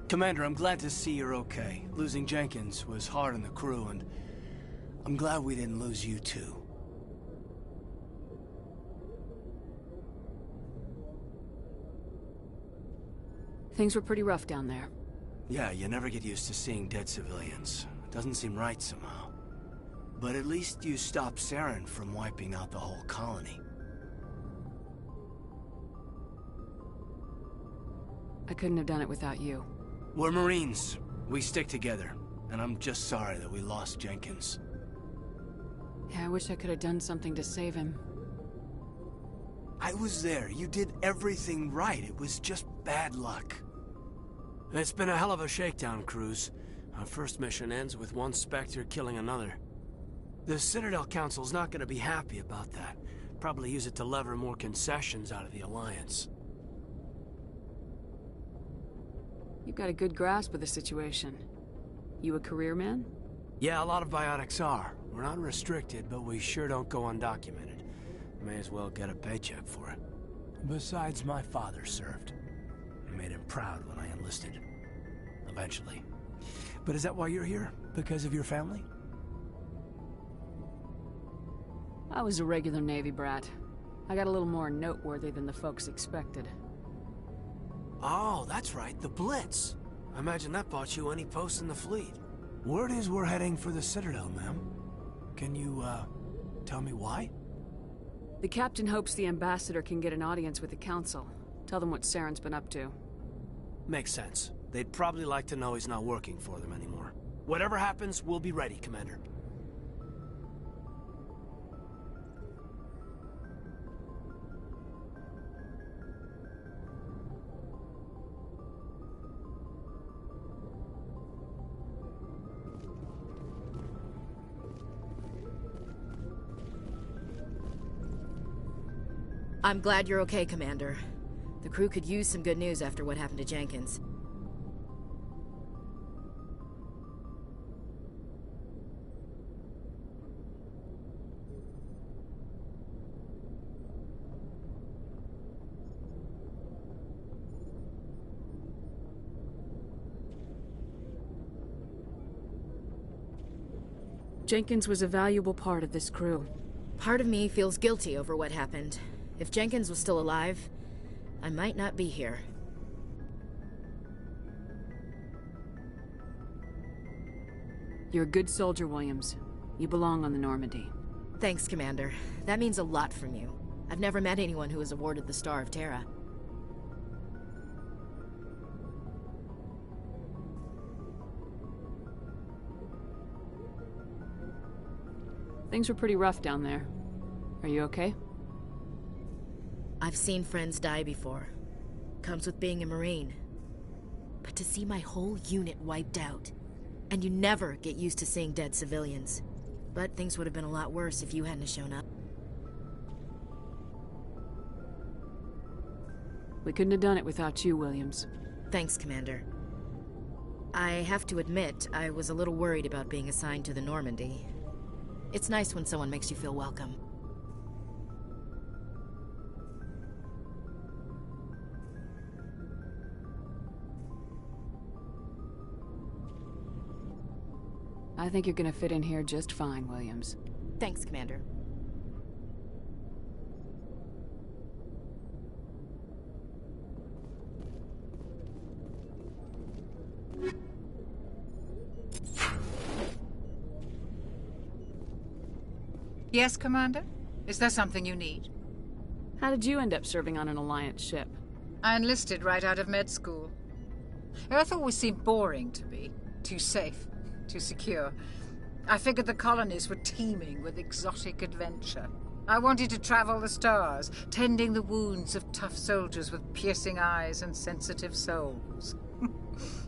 Commander, I'm glad to see you're okay. Losing Jenkins was hard on the crew, and I'm glad we didn't lose you too. Things were pretty rough down there. Yeah, you never get used to seeing dead civilians. It doesn't seem right somehow. But at least you stopped Saren from wiping out the whole colony. I couldn't have done it without you. We're Marines. We stick together. And I'm just sorry that we lost Jenkins. Yeah, I wish I could have done something to save him. I was there. You did everything right. It was just bad luck. It's been a hell of a shakedown, Cruz. Our first mission ends with one Spectre killing another. The Citadel Council's not going to be happy about that. Probably use it to lever more concessions out of the Alliance. You've got a good grasp of the situation. You a career man? Yeah, a lot of biotics are. We're not restricted, but we sure don't go undocumented. May as well get a paycheck for it. Besides, my father served. I made him proud when I enlisted. Eventually. But is that why you're here? Because of your family? I was a regular Navy brat. I got a little more noteworthy than the folks expected. Oh, that's right, the Blitz. I imagine that bought you any post in the fleet. Word is we're heading for the Citadel, ma'am. Can you, tell me why? The captain hopes the ambassador can get an audience with the council. Tell them what Saren's been up to. Makes sense. They'd probably like to know he's not working for them anymore. Whatever happens, we'll be ready, Commander. I'm glad you're okay, Commander. The crew could use some good news after what happened to Jenkins. Jenkins was a valuable part of this crew. Part of me feels guilty over what happened. If Jenkins was still alive, I might not be here. You're a good soldier, Williams. You belong on the Normandy. Thanks, Commander. That means a lot from you. I've never met anyone who was awarded the Star of Terra. Things were pretty rough down there. Are you okay? I've seen friends die before. Comes with being a Marine. But to see my whole unit wiped out, and you never get used to seeing dead civilians. But things would have been a lot worse if you hadn't shown up. We couldn't have done it without you, Williams. Thanks, Commander. I have to admit, I was a little worried about being assigned to the Normandy. It's nice when someone makes you feel welcome. I think you're gonna fit in here just fine, Williams. Thanks, Commander. Yes, Commander? Is there something you need? How did you end up serving on an Alliance ship? I enlisted right out of med school. Earth always seemed boring to me. Too safe. Too secure. I figured the colonies were teeming with exotic adventure. I wanted to travel the stars, tending the wounds of tough soldiers with piercing eyes and sensitive souls.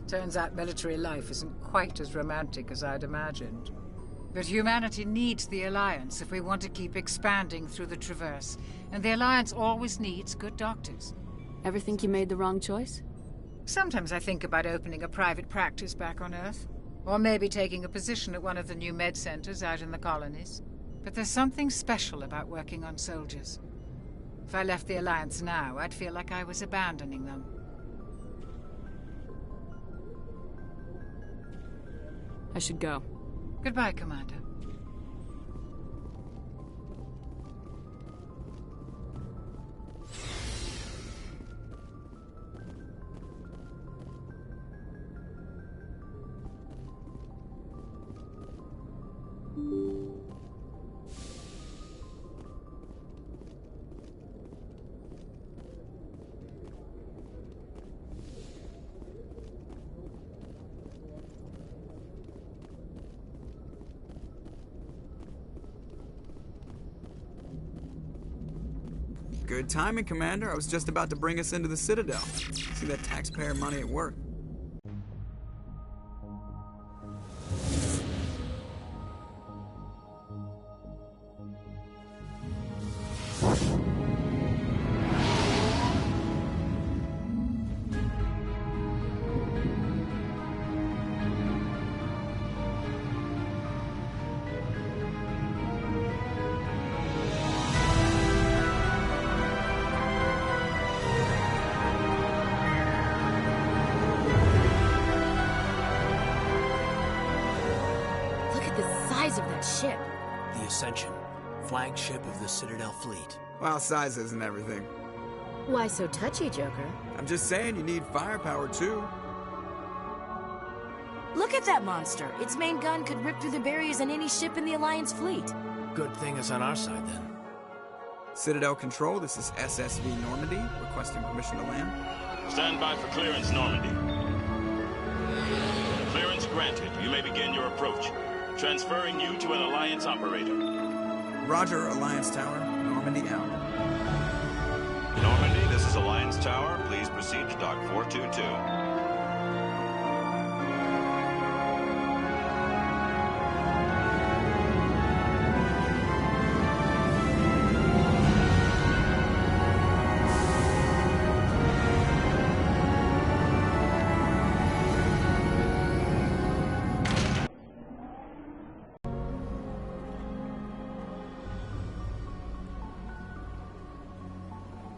Turns out military life isn't quite as romantic as I'd imagined. But humanity needs the Alliance if we want to keep expanding through the Traverse, and the Alliance always needs good doctors. Ever think you made the wrong choice? Sometimes I think about opening a private practice back on Earth. Or maybe taking a position at one of the new med centers out in the colonies. But there's something special about working on soldiers. If I left the Alliance now, I'd feel like I was abandoning them. I should go. Goodbye, Commander. Good timing, Commander. I was just about to bring us into the Citadel. See that taxpayer money at work. Of that ship. The Ascension, flagship of the Citadel fleet. Well, size isn't everything. Why so touchy, Joker? I'm just saying you need firepower, too. Look at that monster. Its main gun could rip through the barriers in any ship in the Alliance fleet. Good thing it's on our side, then. Citadel Control, this is SSV Normandy, requesting permission to land. Stand by for clearance, Normandy. Clearance granted. You may begin your approach. Transferring you to an Alliance operator. Roger, Alliance Tower. Normandy out. Normandy, this is Alliance Tower. Please proceed to Dock 422.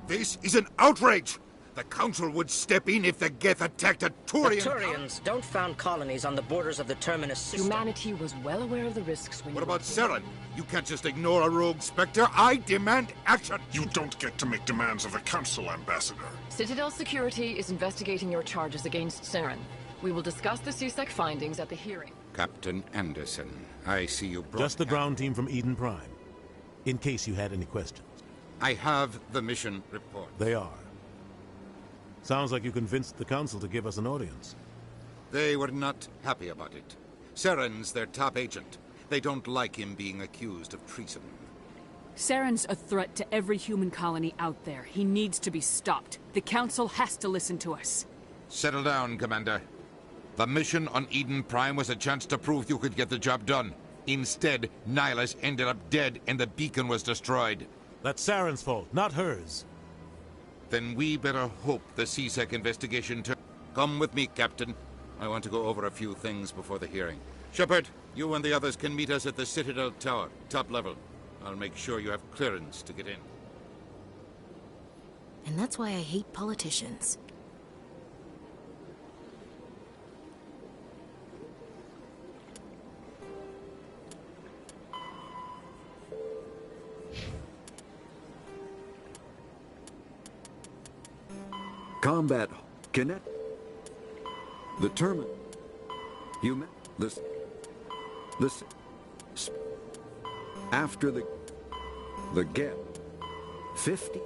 This is an outrage! The Council would step in if the Geth attacked a Turian... The Turians don't found colonies on the borders of the Terminus system. Humanity was well aware of the risks when... What about Saren? You can't just ignore a rogue Spectre. I demand action! You don't get to make demands of the Council, Ambassador. Citadel Security is investigating your charges against Saren. We will discuss the CSEC findings at the hearing. Captain Anderson, I see you brought... Just the ground team from Eden Prime. In case you had any questions. I have the mission report. They are. Sounds like you convinced the Council to give us an audience. They were not happy about it. Saren's their top agent. They don't like him being accused of treason. Saren's a threat to every human colony out there. He needs to be stopped. The Council has to listen to us. Settle down, Commander. The mission on Eden Prime was a chance to prove you could get the job done. Instead, Nihilus ended up dead and the beacon was destroyed. That's Saren's fault, not hers. Then we better hope the CSEC investigation Come with me, Captain. I want to go over a few things before the hearing. Shepard, you and the others can meet us at the Citadel Tower, top level. I'll make sure you have clearance to get in. And that's why I hate politicians. Combat connect. The term. Human. This. After the get. 50.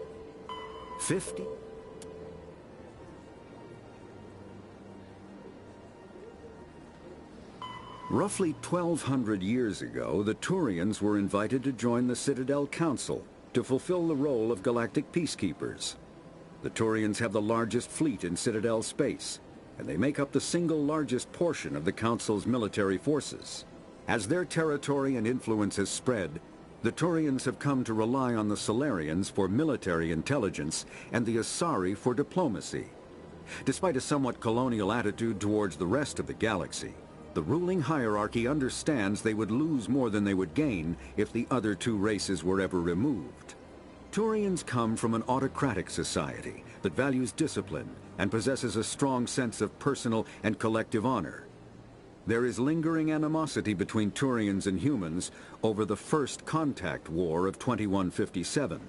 Roughly 1,200 years ago, the Turians were invited to join the Citadel Council to fulfill the role of galactic peacekeepers. The Turians have the largest fleet in Citadel space, and they make up the single largest portion of the Council's military forces. As their territory and influence has spread, the Turians have come to rely on the Solarians for military intelligence and the Asari for diplomacy. Despite a somewhat colonial attitude towards the rest of the galaxy, the ruling hierarchy understands they would lose more than they would gain if the other two races were ever removed. Turians come from an autocratic society that values discipline and possesses a strong sense of personal and collective honor. There is lingering animosity between Turians and humans over the First Contact War of 2157,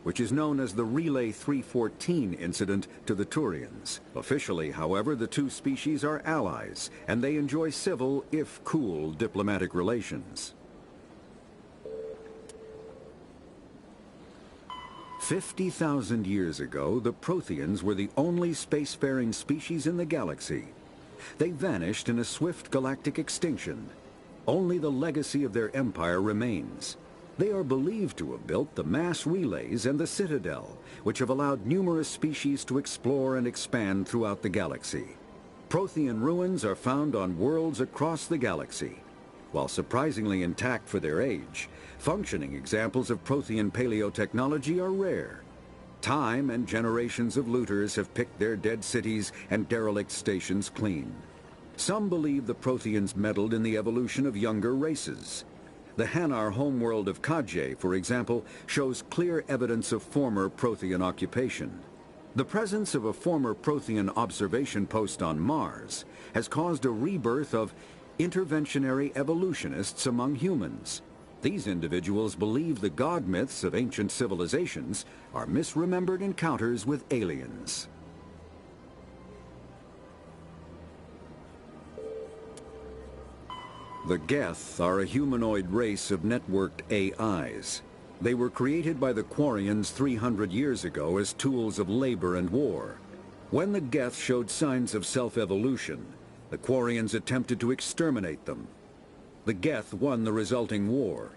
which is known as the Relay 314 incident to the Turians. Officially, however, the two species are allies, and they enjoy civil, if cool, diplomatic relations. 50,000 years ago, the Protheans were the only spacefaring species in the galaxy. They vanished in a swift galactic extinction. Only the legacy of their empire remains. They are believed to have built the mass relays and the Citadel, which have allowed numerous species to explore and expand throughout the galaxy. Prothean ruins are found on worlds across the galaxy. While surprisingly intact for their age, functioning examples of Prothean paleotechnology are rare. Time and generations of looters have picked their dead cities and derelict stations clean. Some believe the Protheans meddled in the evolution of younger races. The Hanar homeworld of Kajay, for example, shows clear evidence of former Prothean occupation. The presence of a former Prothean observation post on Mars has caused a rebirth of interventionary evolutionists among humans. These individuals believe the god myths of ancient civilizations are misremembered encounters with aliens. The Geth are a humanoid race of networked AIs. They were created by the Quarians 300 years ago as tools of labor and war. When the Geth showed signs of self-evolution, the Quarians attempted to exterminate them. The Geth won the resulting war.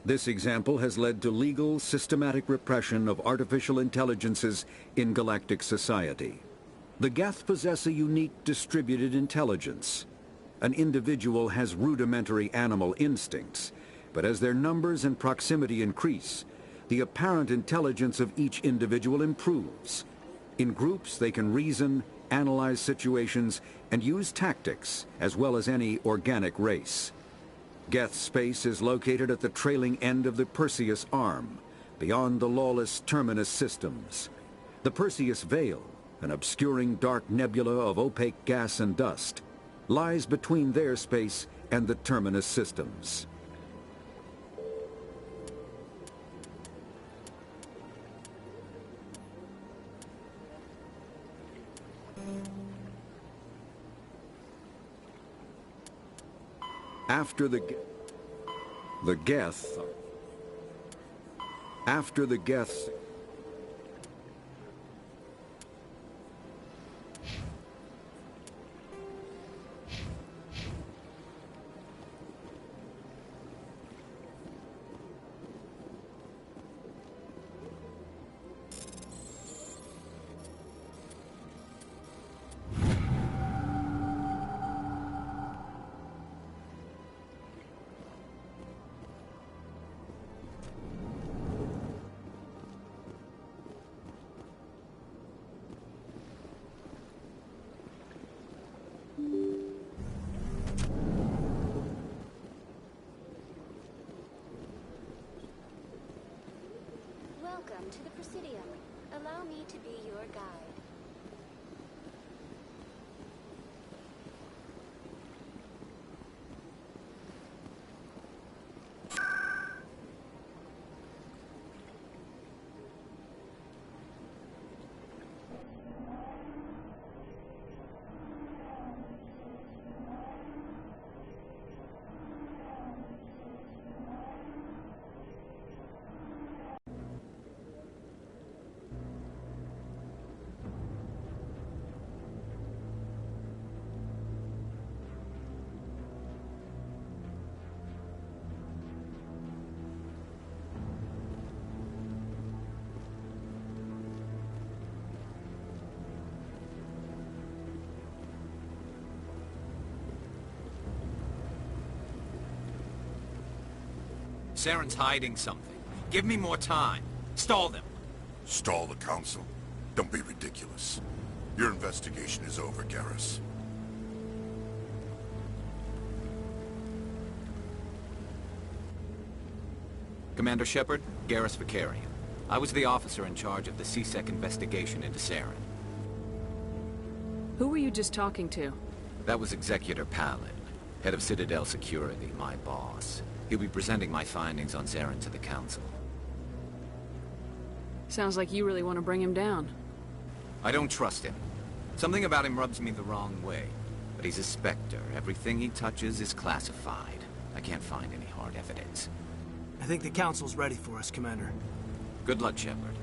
This example has led to legal, systematic repression of artificial intelligences in galactic society. The Geth possess a unique distributed intelligence. An individual has rudimentary animal instincts, but as their numbers and proximity increase, the apparent intelligence of each individual improves. In groups, they can reason, analyze situations, and use tactics, as well as any organic race. Geth space is located at the trailing end of the Perseus Arm, beyond the lawless Terminus systems. The Perseus Veil, an obscuring dark nebula of opaque gas and dust, lies between their space and the Terminus systems. After the Geth Welcome to the Presidium. Allow me to be your guide. Saren's hiding something. Give me more time. Stall them. Stall the Council? Don't be ridiculous. Your investigation is over, Garrus. Commander Shepard, Garrus Vicarian. I was the officer in charge of the CSEC investigation into Saren. Who were you just talking to? That was Executor Palin. Head of Citadel Security, my boss. He'll be presenting my findings on Saren to the Council. Sounds like you really want to bring him down. I don't trust him. Something about him rubs me the wrong way. But he's a Spectre. Everything he touches is classified. I can't find any hard evidence. I think the Council's ready for us, Commander. Good luck, Shepard.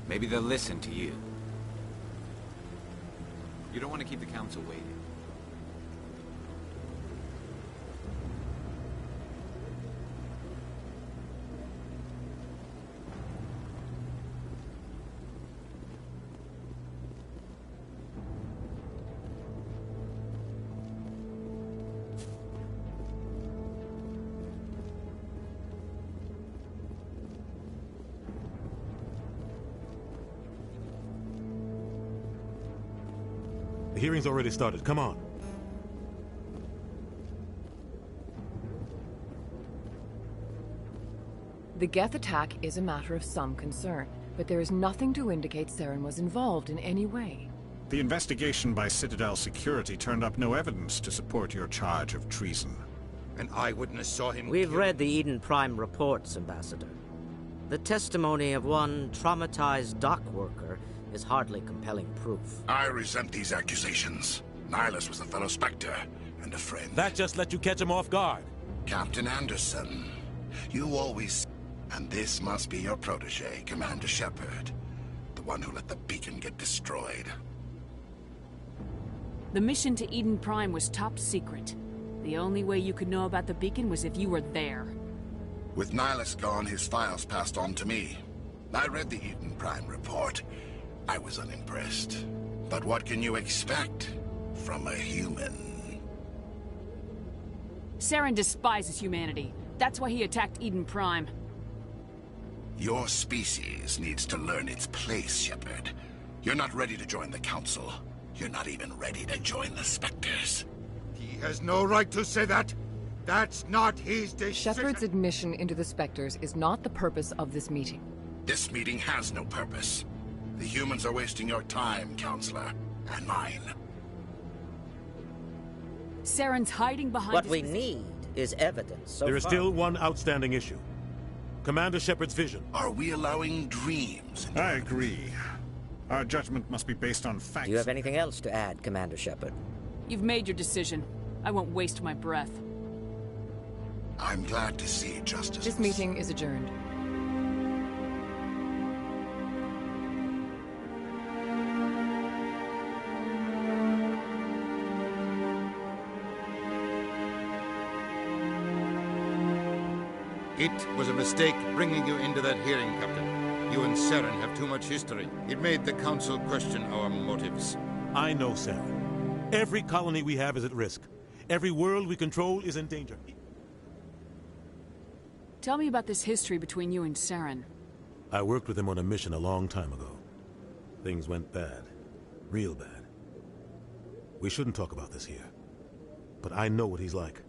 Maybe they'll listen to you. You don't want to keep the Council waiting. The hearing's already started. Come on. The Geth attack is a matter of some concern, but there is nothing to indicate Saren was involved in any way. The investigation by Citadel Security turned up no evidence to support your charge of treason. An eyewitness saw him We've read the Eden Prime reports, Ambassador. The testimony of one traumatized dock worker is hardly compelling proof. I resent these accusations. Nihilus was a fellow Spectre and a friend. That just let you catch him off guard. Captain Anderson, you always... And this must be your protege, Commander Shepard. The one who let the beacon get destroyed. The mission to Eden Prime was top secret. The only way you could know about the beacon was if you were there. With Nihilus gone, his files passed on to me. I read the Eden Prime report. I was unimpressed. But what can you expect from a human? Saren despises humanity. That's why he attacked Eden Prime. Your species needs to learn its place, Shepard. You're not ready to join the Council. You're not even ready to join the Spectres. He has no right to say that. That's not his decision. Shepard's admission into the Spectres is not the purpose of this meeting. This meeting has no purpose. The humans are wasting your time, Counselor, and mine. Saren's hiding behind... What we need is evidence so There is far. still one outstanding issue. Commander Shepard's vision. Are we allowing dreams? I agree. Our judgment must be based on facts. Do you have anything else to add, Commander Shepard? You've made your decision. I won't waste my breath. I'm glad to see justice. This meeting is adjourned. It was a mistake bringing you into that hearing, Captain. You and Saren have too much history. It made the Council question our motives. I know, Saren. Every colony we have is at risk. Every world we control is in danger. Tell me about this history between you and Saren. I worked with him on a mission a long time ago. Things went bad. Real bad. We shouldn't talk about this here. But I know what he's like.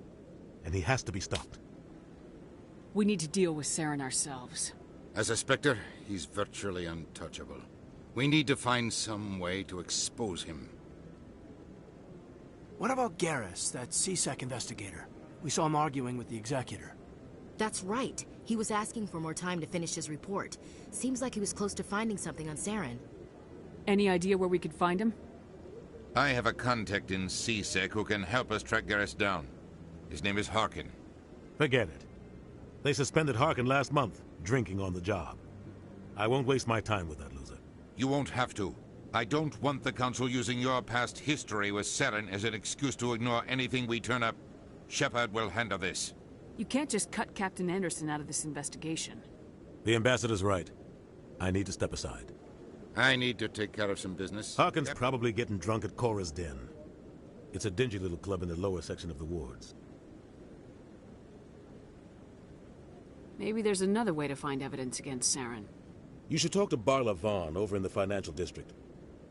And he has to be stopped. We need to deal with Saren ourselves. As a Spectre, he's virtually untouchable. We need to find some way to expose him. What about Garrus, that CSEC investigator? We saw him arguing with the Executor. That's right. He was asking for more time to finish his report. Seems like he was close to finding something on Saren. Any idea where we could find him? I have a contact in CSEC who can help us track Garrus down. His name is Harkin. Forget it. They suspended Harkin last month, drinking on the job. I won't waste my time with that loser. You won't have to. I don't want the Council using your past history with Saren as an excuse to ignore anything we turn up. Shepard will handle this. You can't just cut Captain Anderson out of this investigation. The Ambassador's right. I need to step aside. I need to take care of some business. Harkin's probably getting drunk at Cora's Den. It's a dingy little club in the lower section of the wards. Maybe there's another way to find evidence against Saren. You should talk to Barla Vaughn over in the financial district.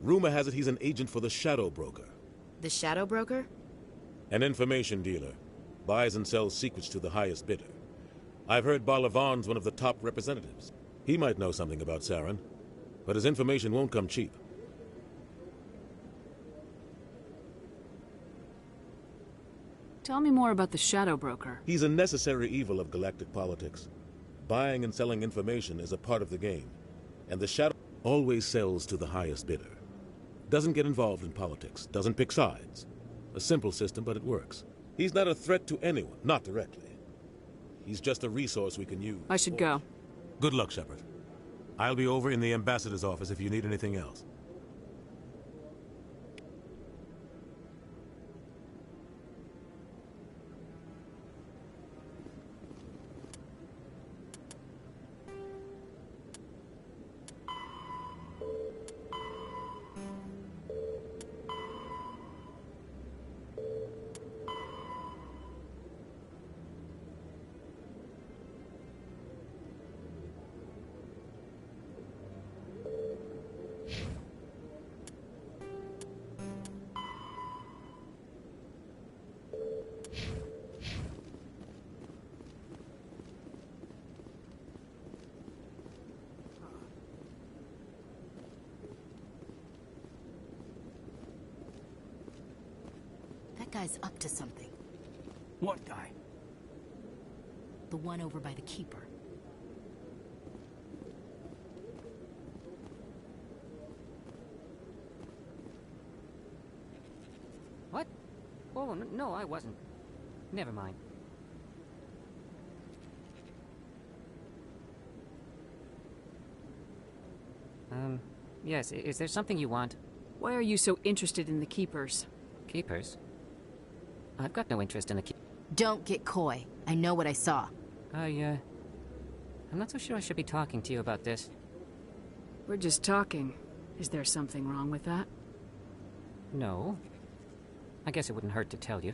Rumor has it he's an agent for the Shadow Broker. The Shadow Broker? An information dealer. Buys and sells secrets to the highest bidder. I've heard Barla Vaughn's one of the top representatives. He might know something about Saren, but his information won't come cheap. Tell me more about the Shadow Broker. He's a necessary evil of galactic politics. Buying and selling information is a part of the game, and the Shadow always sells to the highest bidder. Doesn't get involved in politics, doesn't pick sides. A simple system, but it works. He's not a threat to anyone, not directly. He's just a resource we can use. I should go. Good luck, Shepard. I'll be over in the ambassador's office if you need anything else. That guy's up to something. What guy? The one over by the Keeper. What? Oh, no, I wasn't. Never mind. Yes, is there something you want? Why are you so interested in the Keepers? Keepers? I've got no interest in the Don't get coy. I know what I saw. I'm not so sure I should be talking to you about this. We're just talking. Is there something wrong with that? No. I guess it wouldn't hurt to tell you.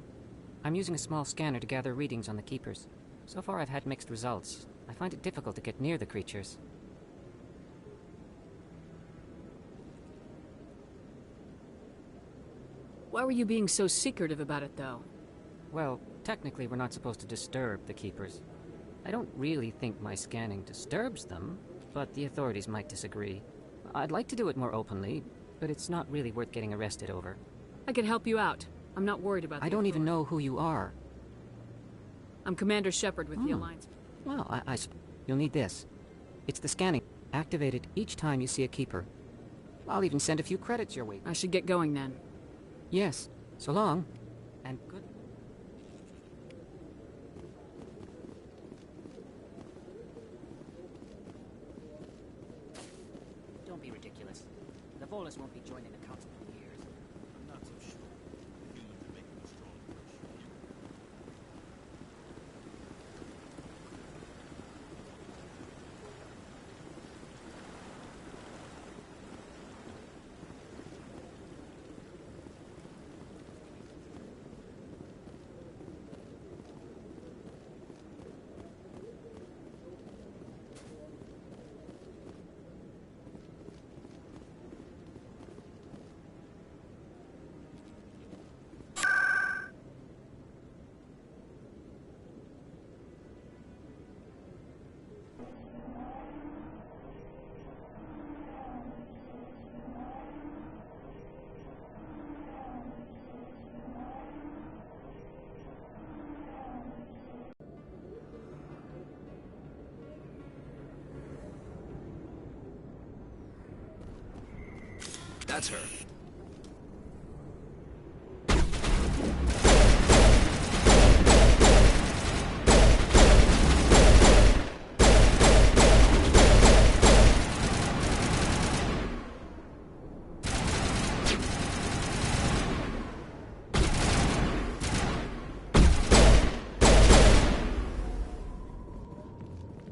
I'm using a small scanner to gather readings on the Keepers. So far I've had mixed results. I find it difficult to get near the creatures. Why were you being so secretive about it, though? Well, technically we're not supposed to disturb the Keepers. I don't really think my scanning disturbs them, but the authorities might disagree. I'd like to do it more openly, but it's not really worth getting arrested over. I could help you out. I'm not worried about that. I don't even know who you are. I'm Commander Shepard with the Alliance. Well, you'll need this. It's the scanning. Activated each time you see a Keeper. I'll even send a few credits your way. I should get going then. Yes. So long. And good. Don't be ridiculous. The Volus won't be joining the Council for years. I'm not so sure. Humans are making a strong push. That's her.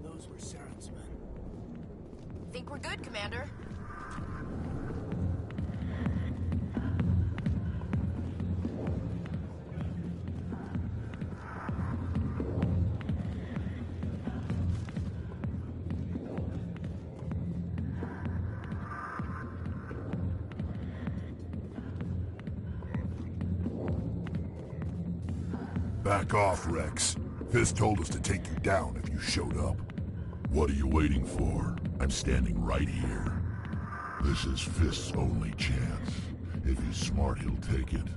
Those were Saren's men. Think we're good, Commander? Back off, Rex. Fist told us to take you down if you showed up. What are you waiting for? I'm standing right here. This is Fist's only chance. If he's smart, he'll take it.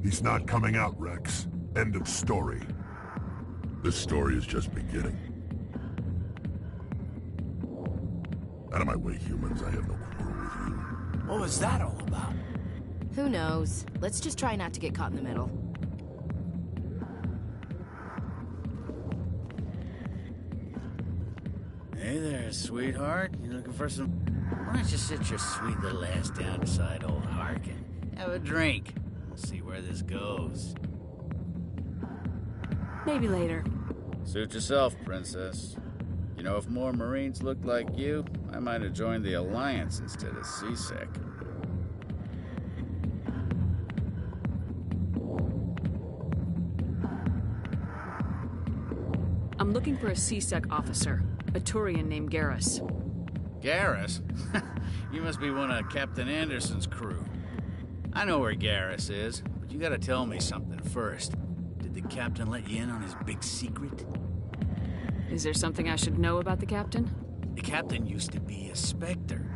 He's not coming out, Rex. End of story. This story is just beginning. Out of my way, humans. I have no quarrel with you. What was that all about? Who knows? Let's just try not to get caught in the middle. Hey there, sweetheart. You looking for some... Why don't you sit your sweet little ass down beside old Harkin? Have a drink. We'll see where this goes. Maybe later. Suit yourself, princess. You know, if more Marines looked like you, I might have joined the Alliance instead of CSEC. I'm looking for a CSEC officer, a Turian named Garrus. Garrus? You must be one of Captain Anderson's crew. I know where Garrus is, but you gotta tell me something first. Did the captain let you in on his big secret? Is there something I should know about the captain? The captain used to be a Spectre.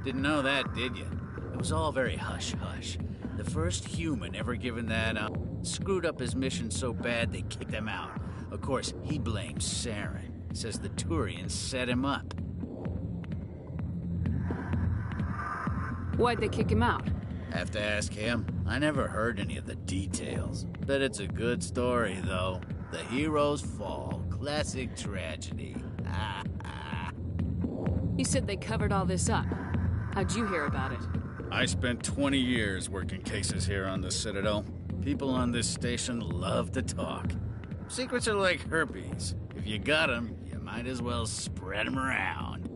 Didn't know that, did you? It was all very hush-hush. The first human ever given that up screwed up his mission so bad they kicked him out. Of course, he blames Saren. Says the Turians set him up. Why'd they kick him out? Have to ask him. I never heard any of the details. Bet it's a good story, though. The hero's fall. Classic tragedy. You said they covered all this up. How'd you hear about it? I spent 20 years working cases here on the Citadel. People on this station love to talk. Secrets are like herpes. If you got them, you might as well spread them around.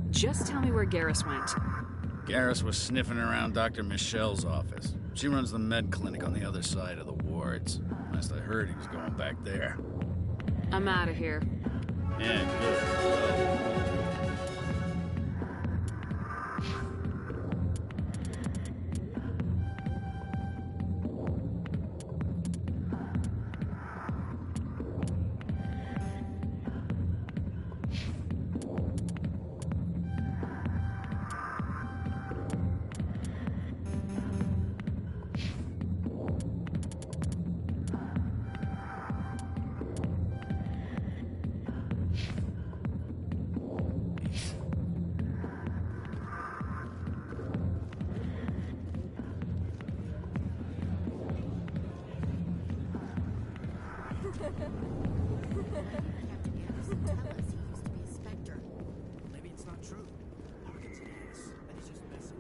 Just tell me where Garrus went. Garrus was sniffing around Dr. Michelle's office. She runs the med clinic on the other side of the wards. Last I heard, he was going back there. I'm out of here. Yeah, good. Maybe it's not true. Harkin's an ass, and he's just messing.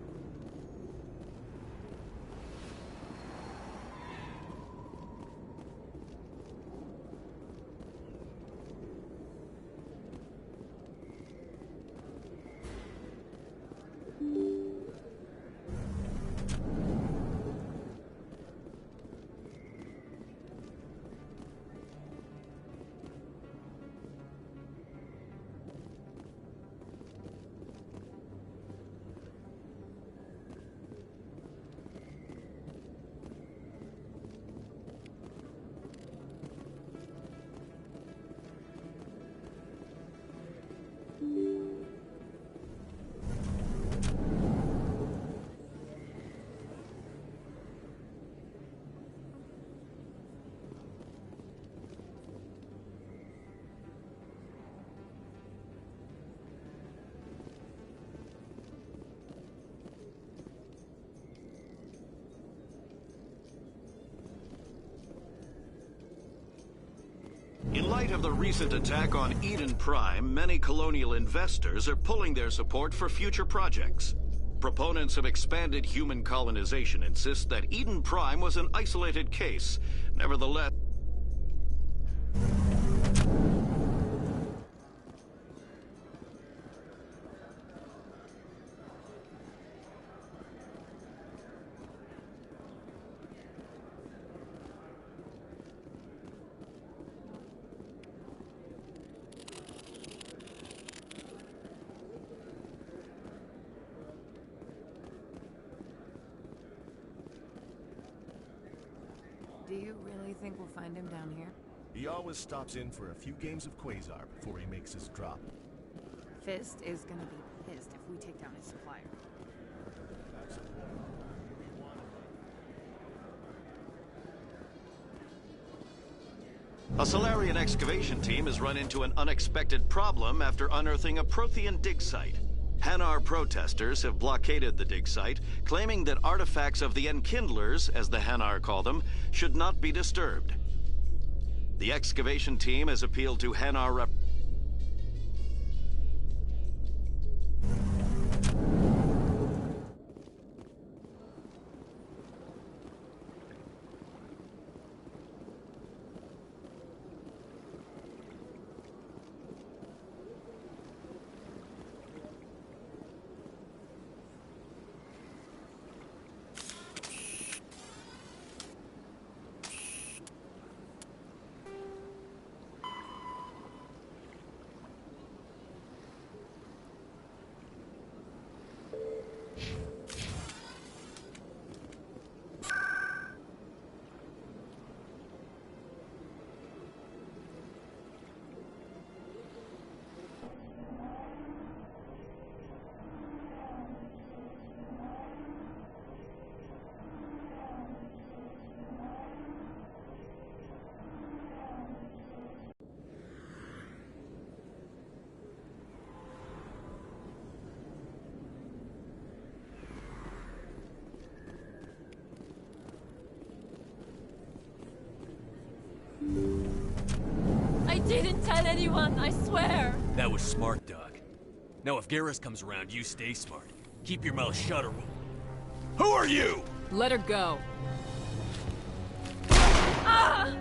In light of the recent attack on Eden Prime, many colonial investors are pulling their support for future projects. Proponents of expanded human colonization insist that Eden Prime was an isolated case. Nevertheless, Do you really think we'll find him down here? He always stops in for a few games of Quasar before he makes his drop. Fist is gonna be pissed if we take down his supplier. A Solarian excavation team has run into an unexpected problem after unearthing a Prothean dig site. Hanar protesters have blockaded the dig site, claiming that artifacts of the Enkindlers, as the Hanar call them, should not be disturbed. The excavation team has appealed to Hanar rep... I didn't tell anyone, I swear! That was smart, Doc. Now if Garrus comes around, you stay smart. Keep your mouth shut or we'll... Who are you? Let her go. Ah!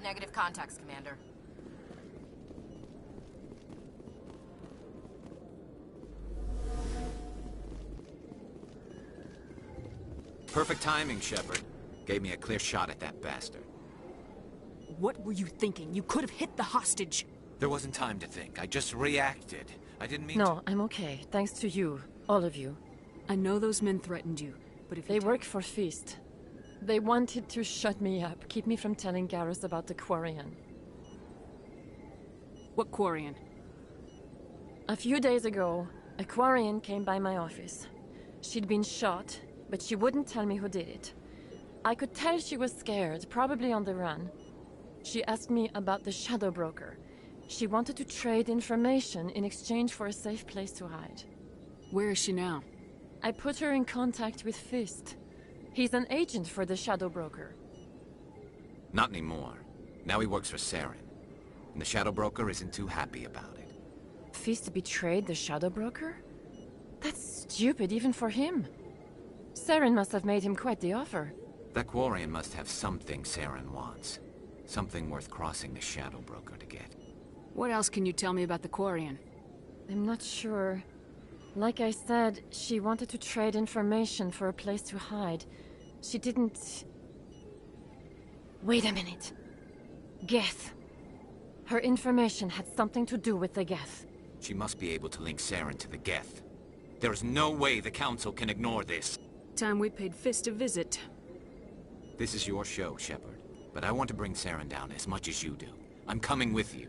Negative contacts, Commander. Perfect timing, Shepard. Gave me a clear shot at that bastard. What were you thinking? You could have hit the hostage. There wasn't time to think. I just reacted. I didn't mean No, I'm okay. Thanks to you. All of you. I know those men threatened you, but if They work for Feast. They wanted to shut me up, keep me from telling Garrus about the Quarian. What Quarian? A few days ago, a Quarian came by my office. She'd been shot, but she wouldn't tell me who did it. I could tell she was scared, probably on the run. She asked me about the Shadow Broker. She wanted to trade information in exchange for a safe place to hide. Where is she now? I put her in contact with Fist. He's an agent for the Shadow Broker. Not anymore. Now he works for Saren. And the Shadow Broker isn't too happy about it. Fist betrayed the Shadow Broker? That's stupid even for him. Saren must have made him quite the offer. That Quarian must have something Saren wants. Something worth crossing the Shadow Broker to get. What else can you tell me about the Quarian? I'm not sure. Like I said, she wanted to trade information for a place to hide. She didn't... Wait a minute. Geth. Her information had something to do with the Geth. She must be able to link Saren to the Geth. There's no way the Council can ignore this. Time we paid Fist a visit. This is your show, Shepard. But I want to bring Saren down as much as you do. I'm coming with you.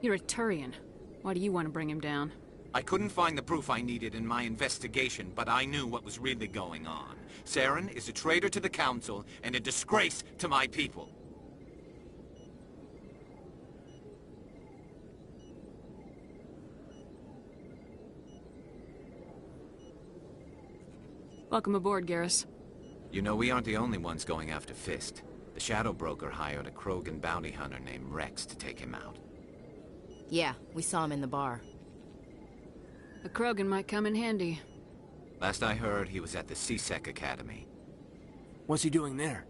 You're a Turian. Why do you want to bring him down? I couldn't find the proof I needed in my investigation, but I knew what was really going on. Saren is a traitor to the Council and a disgrace to my people. Welcome aboard, Garrus. You know, we aren't the only ones going after Fist. The Shadow Broker hired a Krogan bounty hunter named Rex to take him out. Yeah, we saw him in the bar. A Krogan might come in handy. Last I heard, he was at the C-Sec Academy. What's he doing there?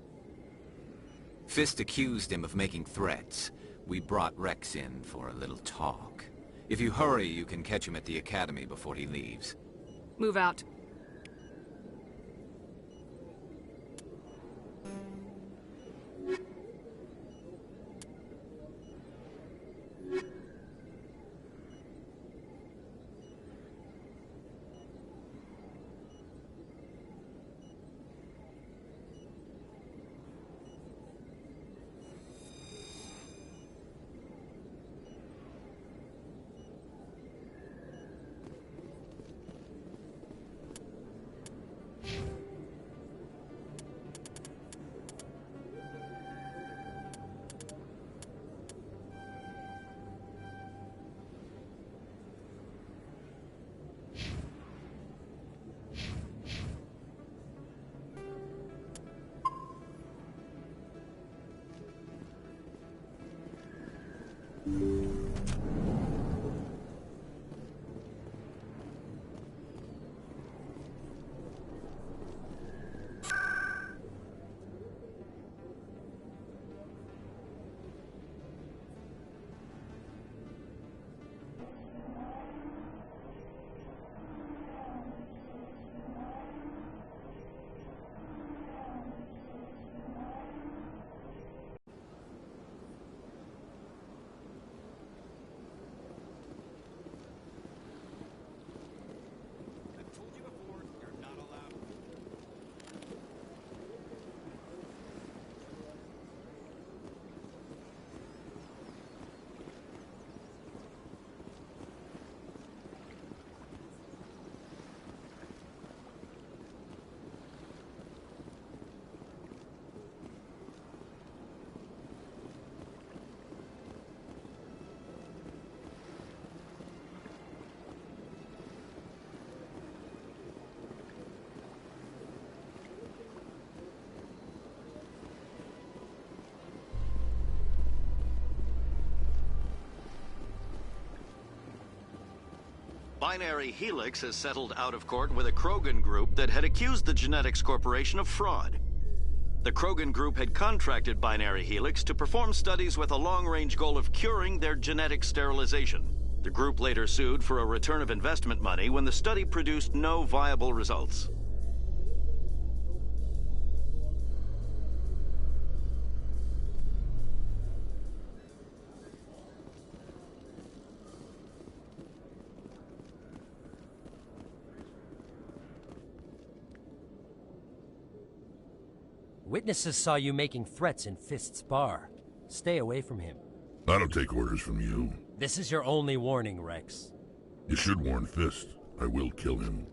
Fist accused him of making threats. We brought Rex in for a little talk. If you hurry, you can catch him at the Academy before he leaves. Move out. Binary Helix has settled out of court with a Krogan group that had accused the Genetics Corporation of fraud. The Krogan group had contracted Binary Helix to perform studies with a long-range goal of curing their genetic sterilization. The group later sued for a return of investment money when the study produced no viable results. Witnesses saw you making threats in Fist's bar. Stay away from him. I don't take orders from you. This is your only warning, Rex. You should warn Fist. I will kill him.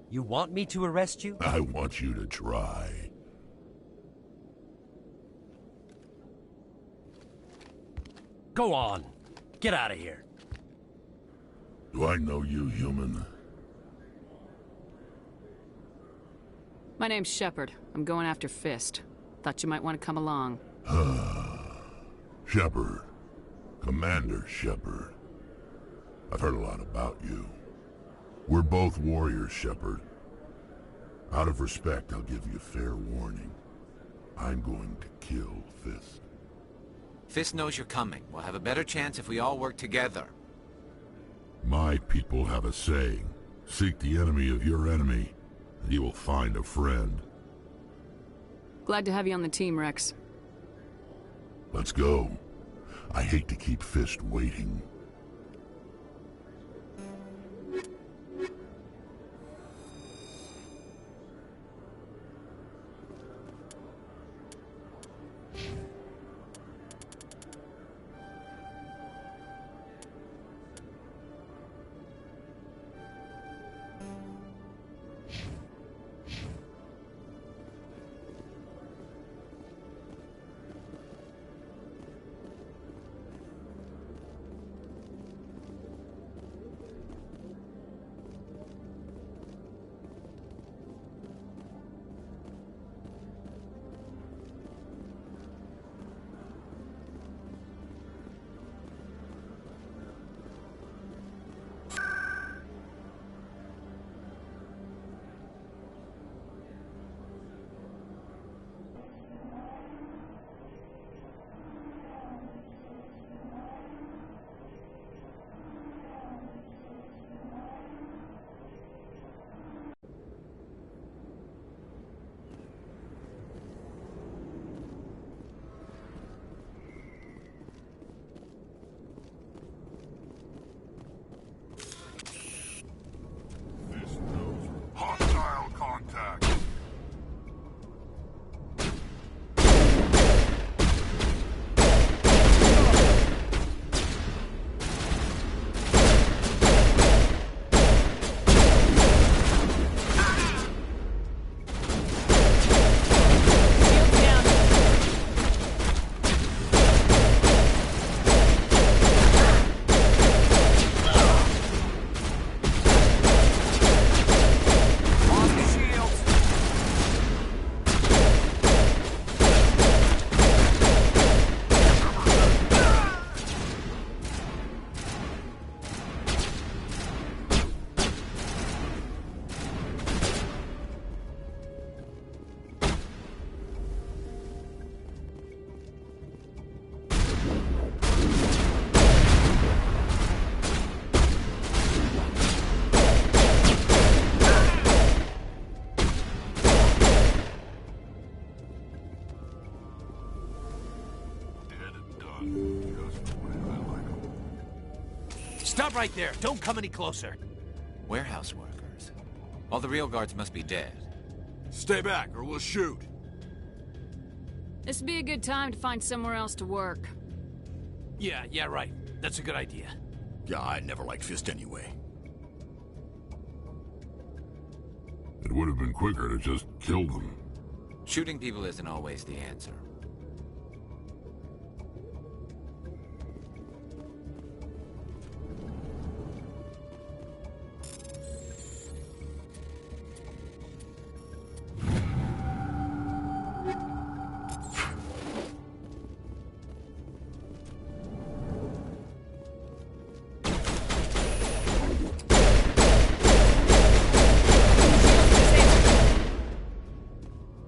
You want me to arrest you? I want you to try. Go on. Get out of here. Do I know you, human? My name's Shepard. I'm going after Fist. Thought you might want to come along. Shepard. Commander Shepard. I've heard a lot about you. We're both warriors, Shepard. Out of respect, I'll give you fair warning. I'm going to kill Fist. Fist knows you're coming. We'll have a better chance if we all work together. My people have a saying. Seek the enemy of your enemy, and you will find a friend. Glad to have you on the team, Rex. Let's go. I hate to keep Fist waiting. Stop right there. Don't come any closer. Warehouse workers. All the real guards must be dead. Stay back, or we'll shoot. This would be a good time to find somewhere else to work. Yeah, right. That's a good idea. Yeah, I never liked Fist anyway. It would have been quicker to just kill them. Shooting people isn't always the answer.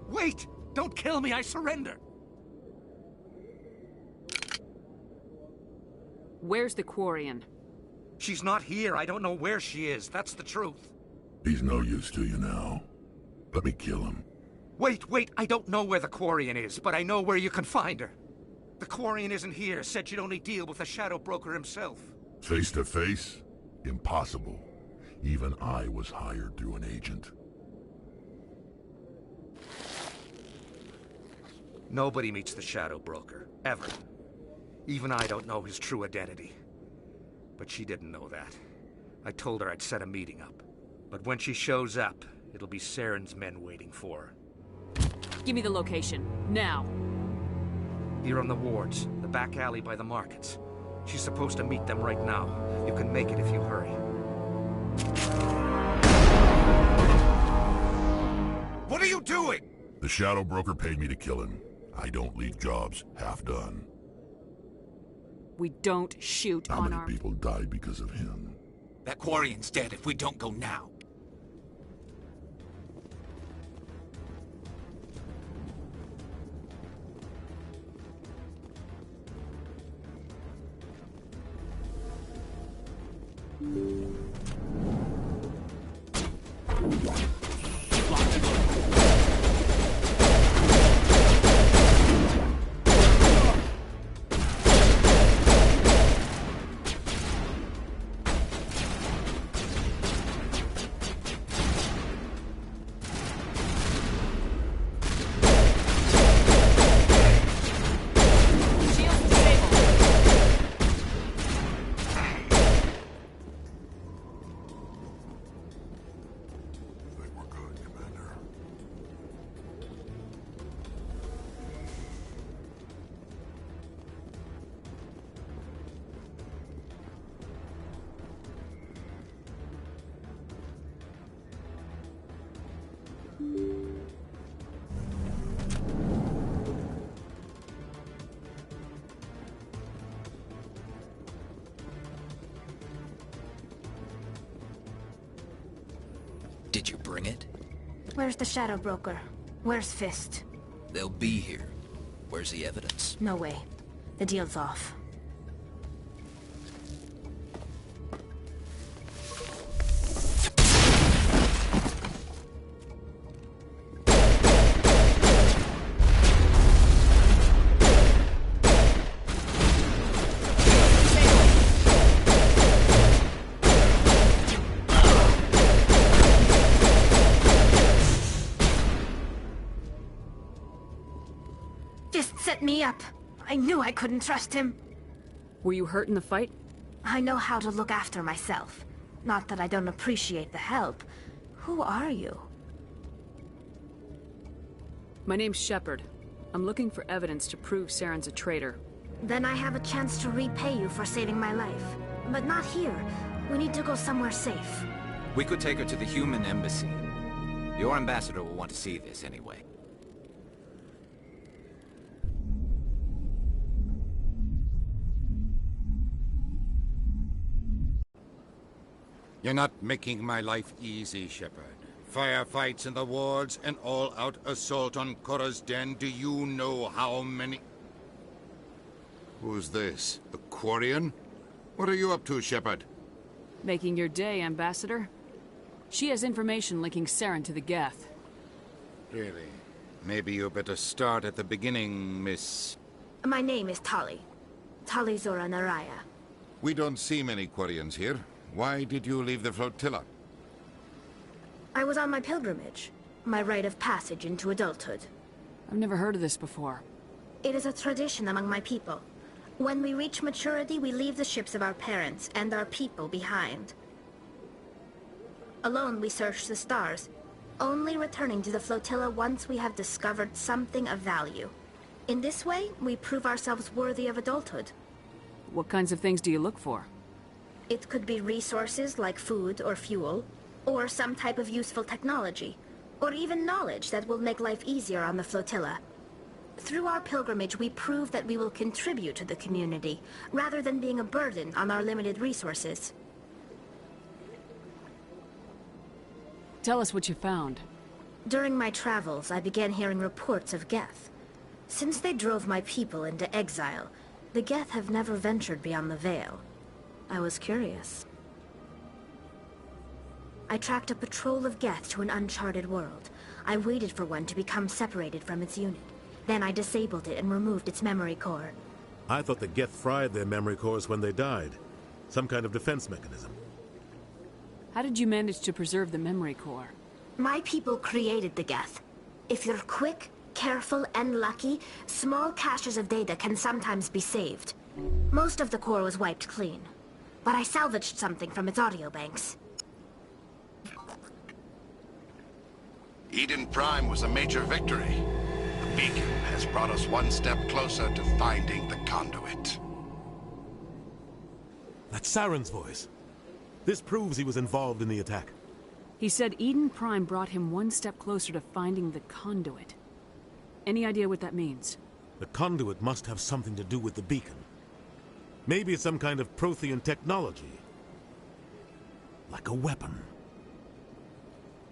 Wait! Don't kill me, I surrender! Where's the Quarian? She's not here. I don't know where she is. That's the truth. He's no use to you now. Let me kill him. Wait. I don't know where the Quarian is, but I know where you can find her. The Quarian isn't here. Said she'd only deal with the Shadow Broker himself. Face to face? Impossible. Even I was hired through an agent. Nobody meets the Shadow Broker, ever. Even I don't know his true identity. But she didn't know that. I told her I'd set a meeting up. But when she shows up, it'll be Saren's men waiting for her. Give me the location, now. Here on the wards, the back alley by the markets. She's supposed to meet them right now. You can make it if you hurry. What are you doing? The Shadow Broker paid me to kill him. I don't leave jobs half done. We don't shoot How on many our... people died because of him? That Quarian's dead if we don't go now. Did you bring it? Where's the Shadow Broker? Where's Fist? They'll be here. Where's the evidence? No way. The deal's off. Set me up. I knew I couldn't trust him. Were you hurt in the fight? I know how to look after myself. Not that I don't appreciate the help. Who are you? My name's Shepard. I'm looking for evidence to prove Saren's a traitor. Then I have a chance to repay you for saving my life. But not here. We need to go somewhere safe. We could take her to the human embassy. Your ambassador will want to see this anyway. You're not making my life easy, Shepard. Firefights in the wards, an all-out assault on Korra's den. Do you know how many... Who's this? The Quarian? What are you up to, Shepard? Making your day, Ambassador. She has information linking Saren to the Geth. Really? Maybe you better start at the beginning, Miss... My name is Tali. Talizora Naraya. We don't see many Quarians here. Why did you leave the flotilla? I was on my pilgrimage. My rite of passage into adulthood. I've never heard of this before. It is a tradition among my people. When we reach maturity, we leave the ships of our parents and our people behind. Alone, we search the stars, only returning to the flotilla once we have discovered something of value. In this way, we prove ourselves worthy of adulthood. What kinds of things do you look for? It could be resources like food or fuel, or some type of useful technology, or even knowledge that will make life easier on the flotilla. Through our pilgrimage, we prove that we will contribute to the community, rather than being a burden on our limited resources. Tell us what you found. During my travels, I began hearing reports of Geth. Since they drove my people into exile, the Geth have never ventured beyond the Veil. I was curious. I tracked a patrol of Geth to an uncharted world. I waited for one to become separated from its unit. Then I disabled it and removed its memory core. I thought the Geth fried their memory cores when they died. Some kind of defense mechanism. How did you manage to preserve the memory core? My people created the Geth. If you're quick, careful, and lucky, small caches of data can sometimes be saved. Most of the core was wiped clean, but I salvaged something from its audio banks. Eden Prime was a major victory. The beacon has brought us one step closer to finding the conduit. That's Saren's voice. This proves he was involved in the attack. He said Eden Prime brought him one step closer to finding the conduit. Any idea what that means? The conduit must have something to do with the beacon. Maybe it's some kind of Prothean technology. Like a weapon.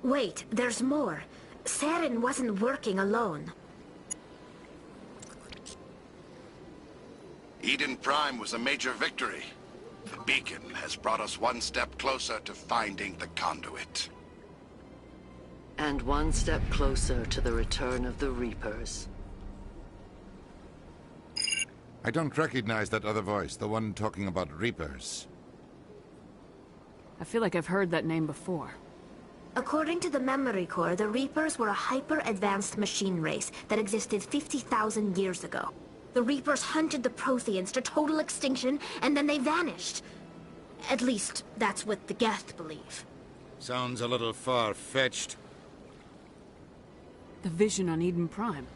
Wait, there's more. Saren wasn't working alone. Eden Prime was a major victory. The beacon has brought us one step closer to finding the conduit. And one step closer to the return of the Reapers. I don't recognize that other voice, the one talking about Reapers. I feel like I've heard that name before. According to the memory core, the Reapers were a hyper-advanced machine race that existed 50,000 years ago. The Reapers hunted the Protheans to total extinction, and then they vanished. At least, that's what the Geth believe. Sounds a little far-fetched. The vision on Eden Prime.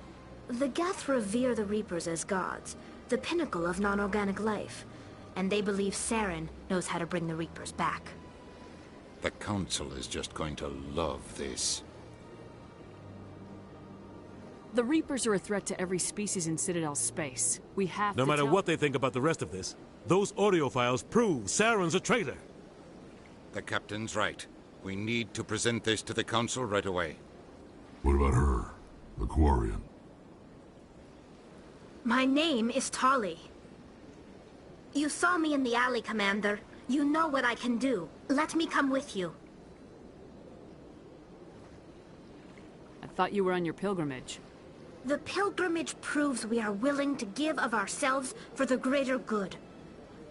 The Geth revere the Reapers as gods, the pinnacle of non-organic life. And they believe Saren knows how to bring the Reapers back. The Council is just going to love this. The Reapers are a threat to every species in Citadel space. We have to No matter what they think about the rest of this, those audio files prove Saren's a traitor. The Captain's right. We need to present this to the Council right away. What about her? The Quarian? My name is Tali. You saw me in the alley, Commander. You know what I can do. Let me come with you. I thought you were on your pilgrimage. The pilgrimage proves we are willing to give of ourselves for the greater good.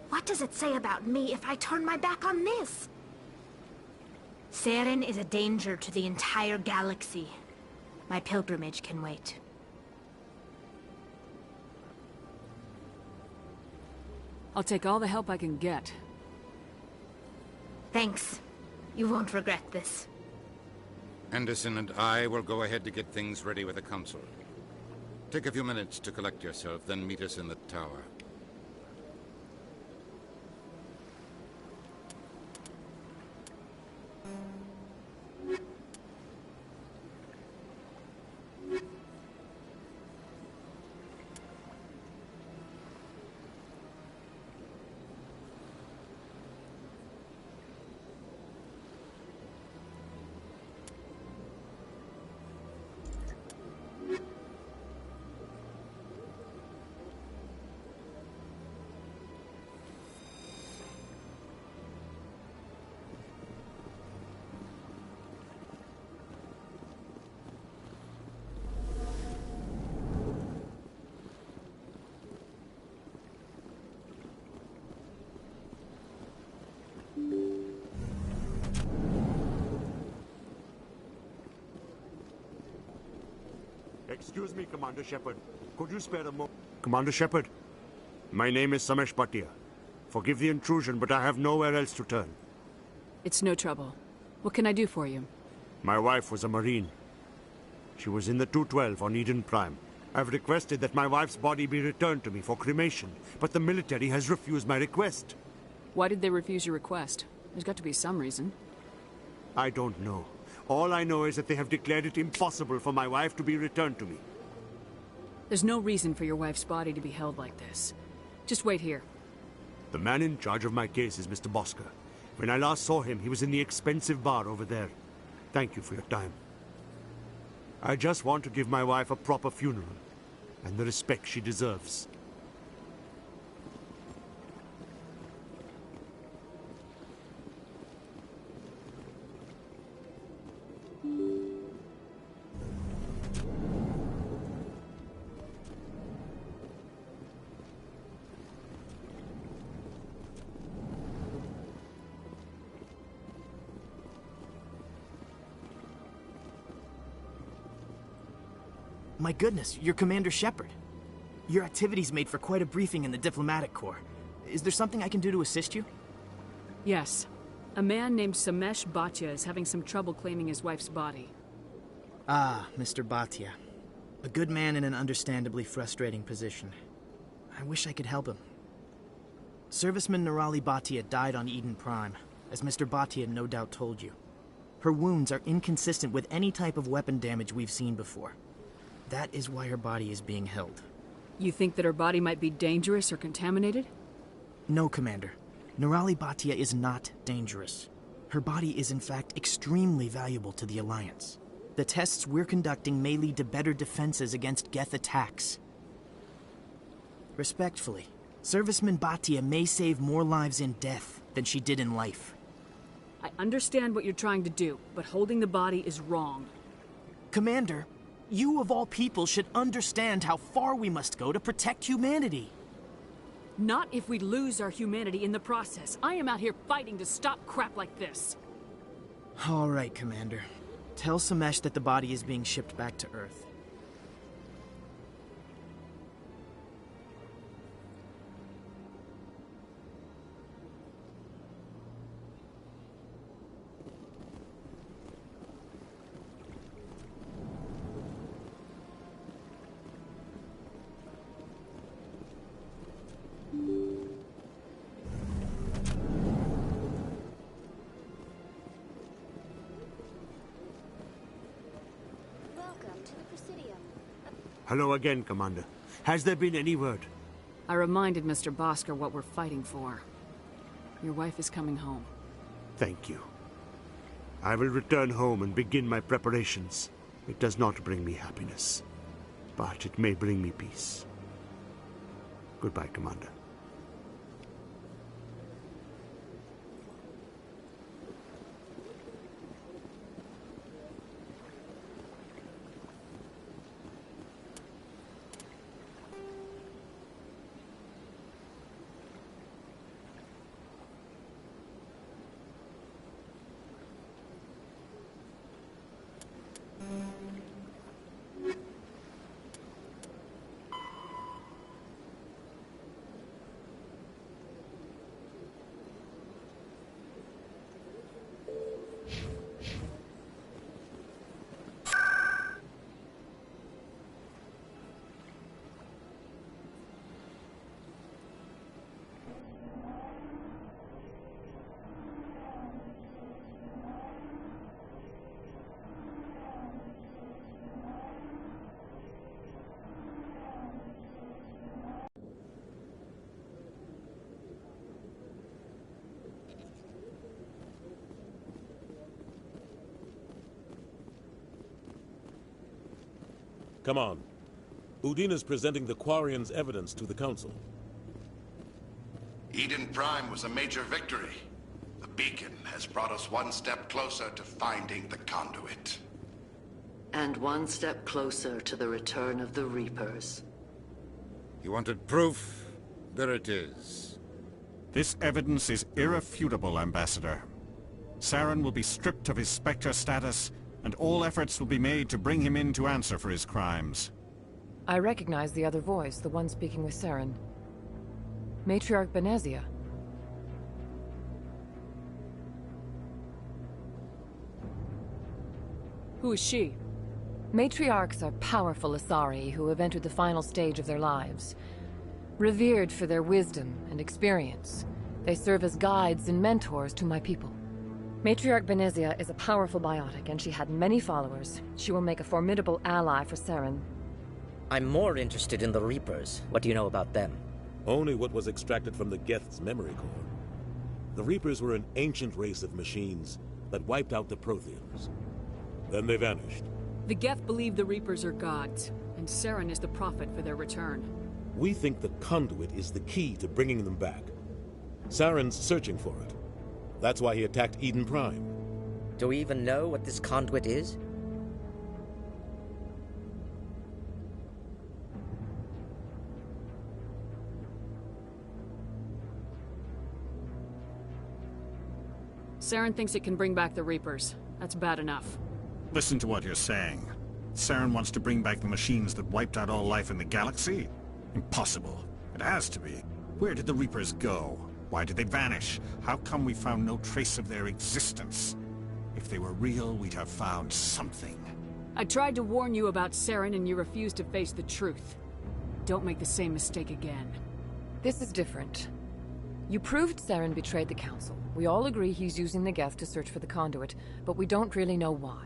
What does it say about me if I turn my back on this? Saren is a danger to the entire galaxy. My pilgrimage can wait. I'll take all the help I can get. Thanks. You won't regret this. Anderson and I will go ahead to get things ready with the Council. Take a few minutes to collect yourself, then meet us in the tower. Excuse me, Commander Shepard. Could you spare a moment? Commander Shepard, my name is Samesh Bhatia. Forgive the intrusion, but I have nowhere else to turn. It's no trouble. What can I do for you? My wife was a Marine. She was in the 212 on Eden Prime. I've requested that my wife's body be returned to me for cremation, but the military has refused my request. Why did they refuse your request? There's got to be some reason. I don't know. All I know is that they have declared it impossible for my wife to be returned to me. There's no reason for your wife's body to be held like this. Just wait here. The man in charge of my case is Mr. Bosker. When I last saw him, he was in the expensive bar over there. Thank you for your time. I just want to give my wife a proper funeral, and the respect she deserves. My goodness, you're Commander Shepard. Your activities made for quite a briefing in the diplomatic corps. Is there something I can do to assist you? Yes. A man named Samesh Bhatia is having some trouble claiming his wife's body. Ah, Mr. Bhatia. A good man in an understandably frustrating position. I wish I could help him. Serviceman Nirali Bhatia died on Eden Prime, as Mr. Bhatia no doubt told you. Her wounds are inconsistent with any type of weapon damage we've seen before. That is why her body is being held. You think that her body might be dangerous or contaminated? No, Commander. Nirali Bhatia is not dangerous. Her body is in fact extremely valuable to the Alliance. The tests we're conducting may lead to better defenses against Geth attacks. Respectfully, Serviceman Bhatia may save more lives in death than she did in life. I understand what you're trying to do, but holding the body is wrong. Commander, you of all people should understand how far we must go to protect humanity. Not if we lose our humanity in the process. I am out here fighting to stop crap like this. All right, Commander. Tell Samesh that the body is being shipped back to Earth. Hello again, Commander. Has there been any word? I reminded Mr. Bosker what we're fighting for. Your wife is coming home. Thank you. I will return home and begin my preparations. It does not bring me happiness, but it may bring me peace. Goodbye, Commander. Come on. Udina's presenting the Quarians' evidence to the Council. Eden Prime was a major victory. The beacon has brought us one step closer to finding the conduit. And one step closer to the return of the Reapers. You wanted proof? There it is. This evidence is irrefutable, Ambassador. Saren will be stripped of his Spectre status, and all efforts will be made to bring him in to answer for his crimes. I recognize the other voice, the one speaking with Saren. Matriarch Benezia. Who is she? Matriarchs are powerful Asari who have entered the final stage of their lives. Revered for their wisdom and experience, they serve as guides and mentors to my people. Matriarch Benezia is a powerful biotic, and she had many followers. She will make a formidable ally for Saren. I'm more interested in the Reapers. What do you know about them? Only what was extracted from the Geth's memory core. The Reapers were an ancient race of machines that wiped out the Protheans. Then they vanished. The Geth believe the Reapers are gods, and Saren is the prophet for their return. We think the conduit is the key to bringing them back. Saren's searching for it. That's why he attacked Eden Prime. Do we even know what this conduit is? Saren thinks it can bring back the Reapers. That's bad enough. Listen to what you're saying. Saren wants to bring back the machines that wiped out all life in the galaxy? Impossible. It has to be. Where did the Reapers go? Why did they vanish? How come we found no trace of their existence? If they were real, we'd have found something. I tried to warn you about Saren and you refused to face the truth. Don't make the same mistake again. This is different. You proved Saren betrayed the Council. We all agree he's using the Geth to search for the conduit, but we don't really know why.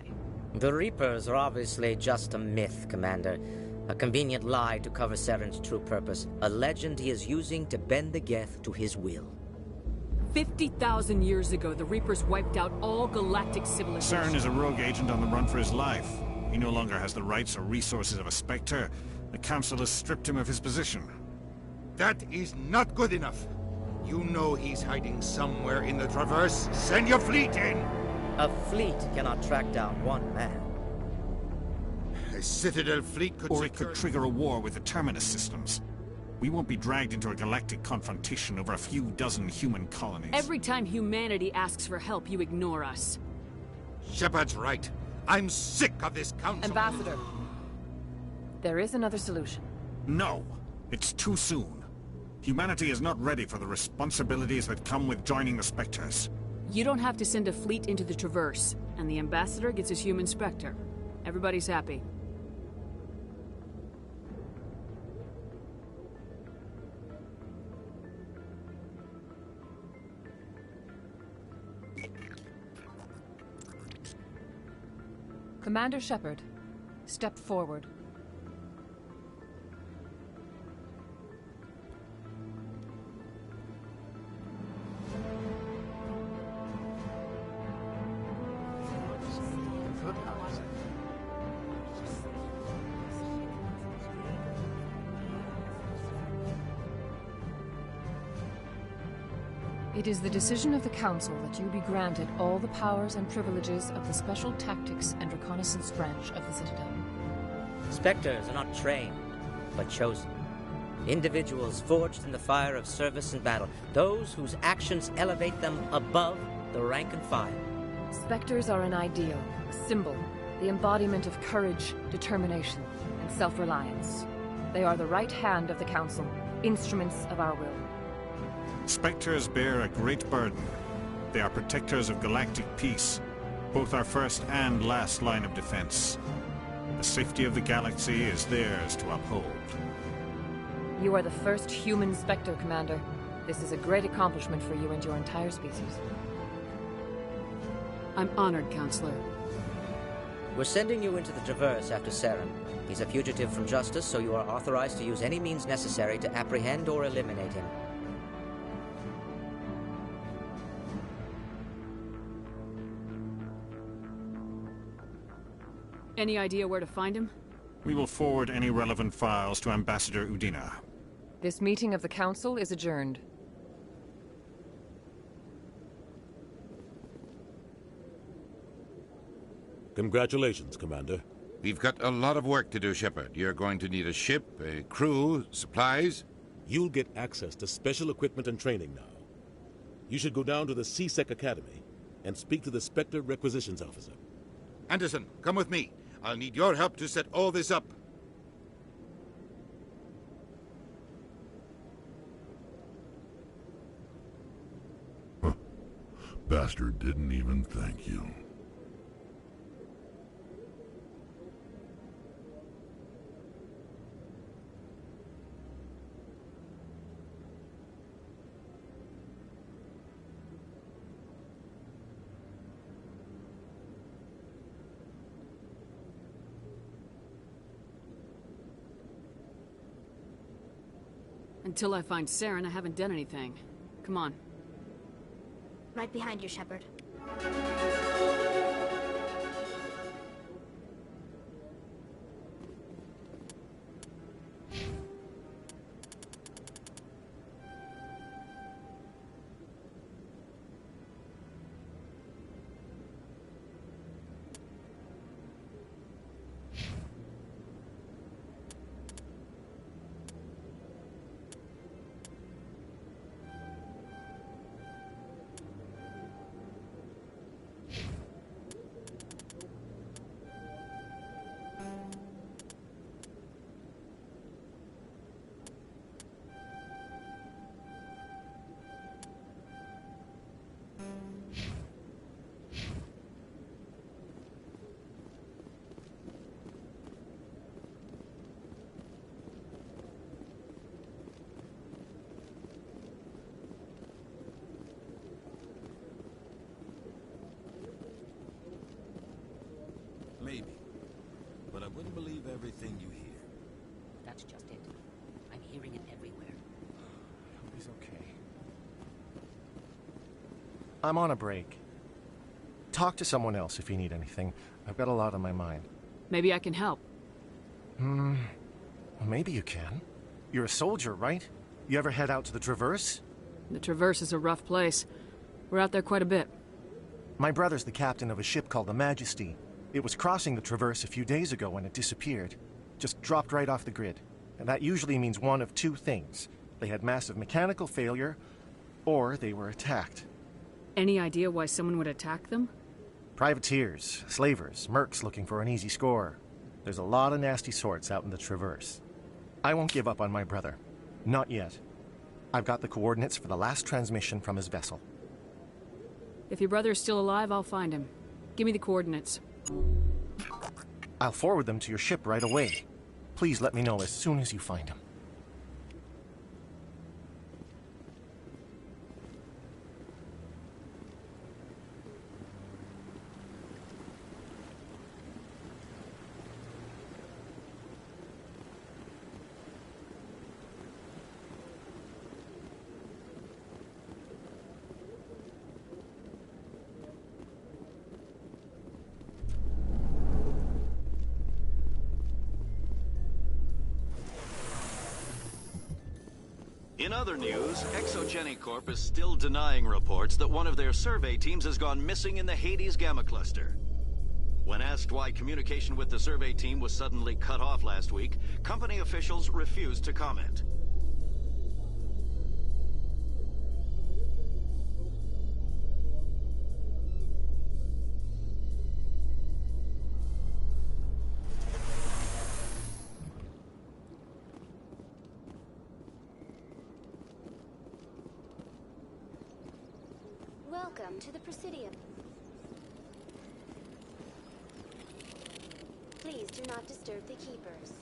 The Reapers are obviously just a myth, Commander. A convenient lie to cover Saren's true purpose. A legend he is using to bend the Geth to his will. 50,000 years ago, the Reapers wiped out all galactic civilizations. Saren is a rogue agent on the run for his life. He no longer has the rights or resources of a Spectre. The Council has stripped him of his position. That is not good enough. You know he's hiding somewhere in the Traverse. Send your fleet in! A fleet cannot track down one man. A Citadel fleet could... Or it could trigger a war with the Terminus systems. We won't be dragged into a galactic confrontation over a few dozen human colonies. Every time humanity asks for help, you ignore us. Shepard's right. I'm sick of this Council. Ambassador, there is another solution. No, it's too soon. Humanity is not ready for the responsibilities that come with joining the Spectres. You don't have to send a fleet into the Traverse, and the Ambassador gets his human Spectre. Everybody's happy. Commander Shepard, step forward. It is the decision of the Council that you be granted all the powers and privileges of the Special Tactics and Reconnaissance Branch of the Citadel. Spectres are not trained, but chosen. Individuals forged in the fire of service and battle. Those whose actions elevate them above the rank and file. Spectres are an ideal, a symbol, the embodiment of courage, determination, and self-reliance. They are the right hand of the Council, instruments of our will. Spectres bear a great burden. They are protectors of galactic peace, both our first and last line of defense. The safety of the galaxy is theirs to uphold. You are the first human Spectre, Commander. This is a great accomplishment for you and your entire species. I'm honored, Counselor. We're sending you into the Traverse after Saren. He's a fugitive from justice, so you are authorized to use any means necessary to apprehend or eliminate him. Any idea where to find him? We will forward any relevant files to Ambassador Udina. This meeting of the Council is adjourned. Congratulations, Commander. We've got a lot of work to do, Shepard. You're going to need a ship, a crew, supplies. You'll get access to special equipment and training now. You should go down to the C-Sec Academy and speak to the Spectre Requisitions Officer. Anderson, come with me. I'll need your help to set all this up. bastard didn't even thank you. Until I find Saren, I haven't done anything. Come on. Right behind you, Shepard. Maybe. But I wouldn't believe everything you hear. That's just it. I'm hearing it everywhere. I hope he's okay. I'm on a break. Talk to someone else if you need anything. I've got a lot on my mind. Maybe I can help. Well, maybe you can. You're a soldier, right? You ever head out to the Traverse? The Traverse is a rough place. We're out there quite a bit. My brother's the captain of a ship called the Majesty. It was crossing the Traverse a few days ago when it disappeared. Just dropped right off the grid. And that usually means one of two things. They had massive mechanical failure, or they were attacked. Any idea why someone would attack them? Privateers, slavers, mercs looking for an easy score. There's a lot of nasty sorts out in the Traverse. I won't give up on my brother. Not yet. I've got the coordinates for the last transmission from his vessel. If your brother is still alive, I'll find him. Give me the coordinates. I'll forward them to your ship right away. Please let me know as soon as you find him. In other news, Exogeny Corp is still denying reports that one of their survey teams has gone missing in the Hades Gamma Cluster. When asked why communication with the survey team was suddenly cut off last week, company officials refused to comment. Welcome to the Presidium. Please do not disturb the keepers.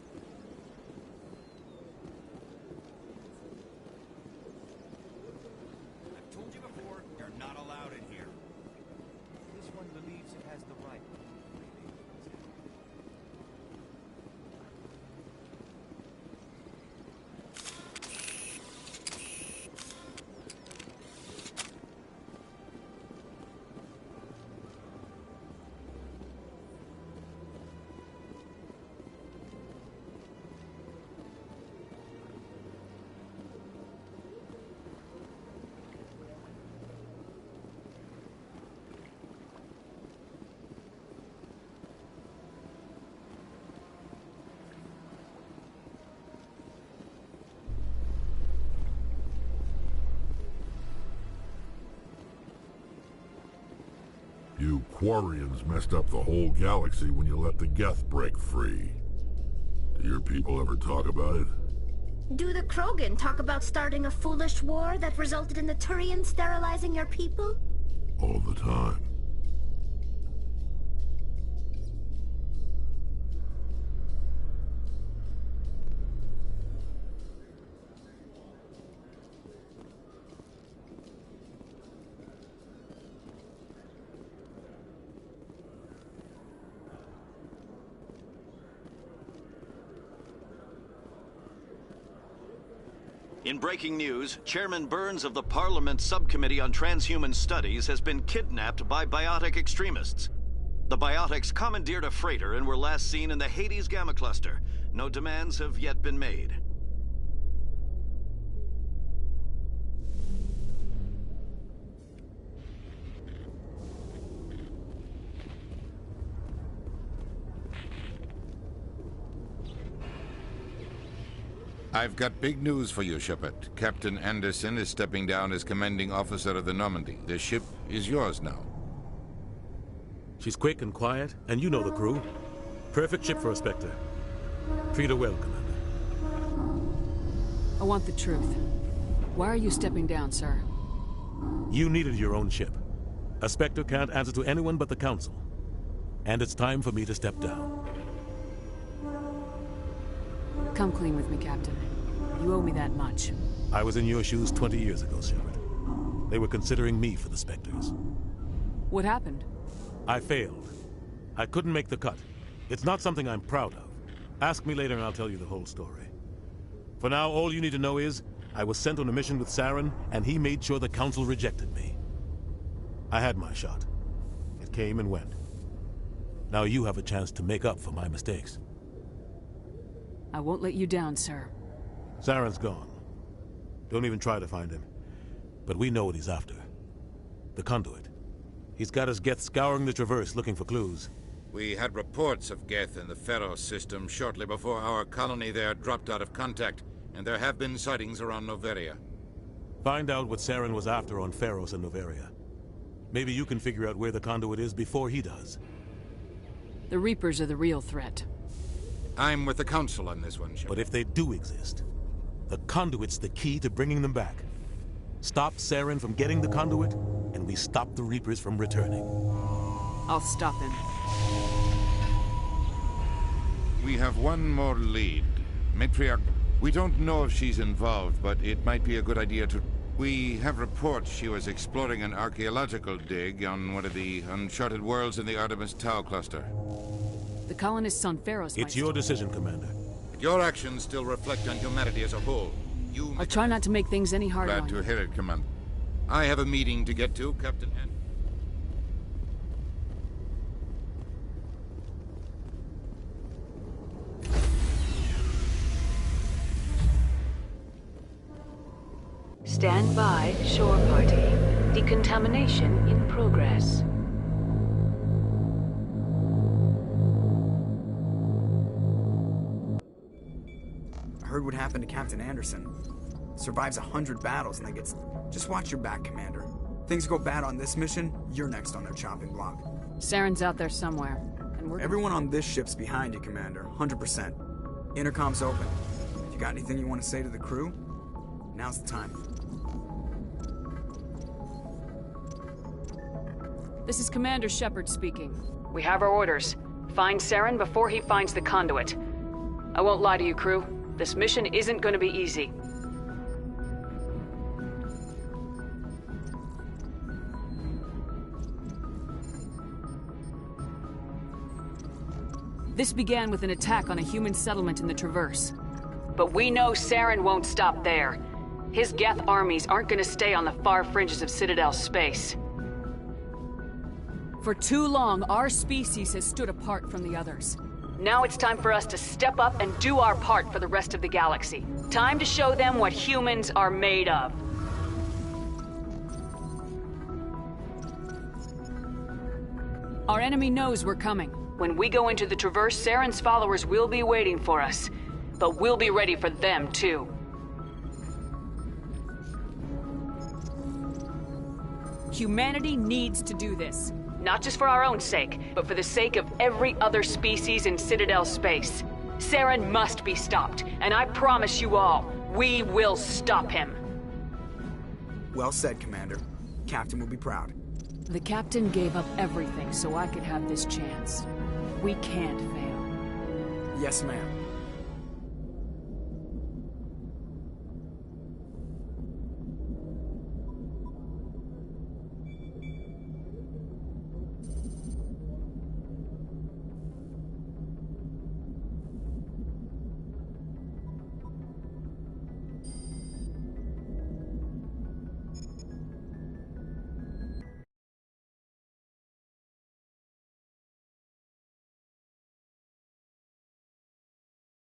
I've told you before, you're not allowed in here. This one believes it has the right. You Quarians messed up the whole galaxy when you let the Geth break free. Do your people ever talk about it? Do the Krogan talk about starting a foolish war that resulted in the Turians sterilizing your people? all the time. In breaking news, Chairman Burns of the Parliament Subcommittee on Transhuman Studies has been kidnapped by biotic extremists. The biotics commandeered a freighter and were last seen in the Hades Gamma Cluster. No demands have yet been made. I've got big news for you, Shepard. Captain Anderson is stepping down as commanding officer of the Normandy. The ship is yours now. She's quick and quiet, and you know the crew. Perfect ship for a Spectre. Treat her well, Commander. I want the truth. Why are you stepping down, sir? You needed your own ship. A Spectre can't answer to anyone but the Council. And it's time for me to step down. Come clean with me, Captain. You owe me that much. I was in your shoes 20 years ago, Shepard. They were considering me for the Spectres. What happened? I failed. I couldn't make the cut. It's not something I'm proud of. Ask me later and I'll tell you the whole story. For now, all you need to know is, I was sent on a mission with Saren, and he made sure the Council rejected me. I had my shot. It came and went. Now you have a chance to make up for my mistakes. I won't let you down, sir. Saren's gone. Don't even try to find him. But we know what he's after. The conduit. He's got his Geth scouring the Traverse looking for clues. We had reports of Geth in the Pharos system shortly before our colony there dropped out of contact, and there have been sightings around Noveria. Find out what Saren was after on Pharos and Noveria. Maybe you can figure out where the conduit is before he does. The Reapers are the real threat. I'm with the Council on this one, Shepard. But if they do exist, the conduit's the key to bringing them back. Stop Saren from getting the conduit, and we stop the Reapers from returning. I'll stop him. We have one more lead. Matriarch, we don't know if she's involved, but it might be a good idea to... We have reports she was exploring an archaeological dig on one of the uncharted worlds in the Artemis Tau cluster. The colonists on Pharos It's your decision, Commander. Your actions still reflect on humanity as a whole. I'll try not to make things any harder Glad on to you. hear it, Commander. I have a meeting to get to, Captain Anderson. Stand by, shore party. Decontamination in progress. I heard what happened to Captain Anderson. Survives 100 battles and then gets... Just watch your back, Commander. Things go bad on this mission, you're next on their chopping block. Saren's out there somewhere, and we're... Everyone on this ship's behind you, Commander. 100%. Intercom's open. If you got anything you want to say to the crew, now's the time. This is Commander Shepard speaking. We have our orders. Find Saren before he finds the conduit. I won't lie to you, crew. This mission isn't going to be easy. This began with an attack on a human settlement in the Traverse. But we know Saren won't stop there. His Geth armies aren't going to stay on the far fringes of Citadel space. For too long, our species has stood apart from the others. Now it's time for us to step up and do our part for the rest of the galaxy. Time to show them what humans are made of. Our enemy knows we're coming. When we go into the Traverse, Saren's followers will be waiting for us. But we'll be ready for them, too. Humanity needs to do this. Not just for our own sake, but for the sake of every other species in Citadel space. Saren must be stopped, and I promise you all, we will stop him. Well said, Commander. Captain will be proud. The captain gave up everything so I could have this chance. We can't fail. Yes, ma'am.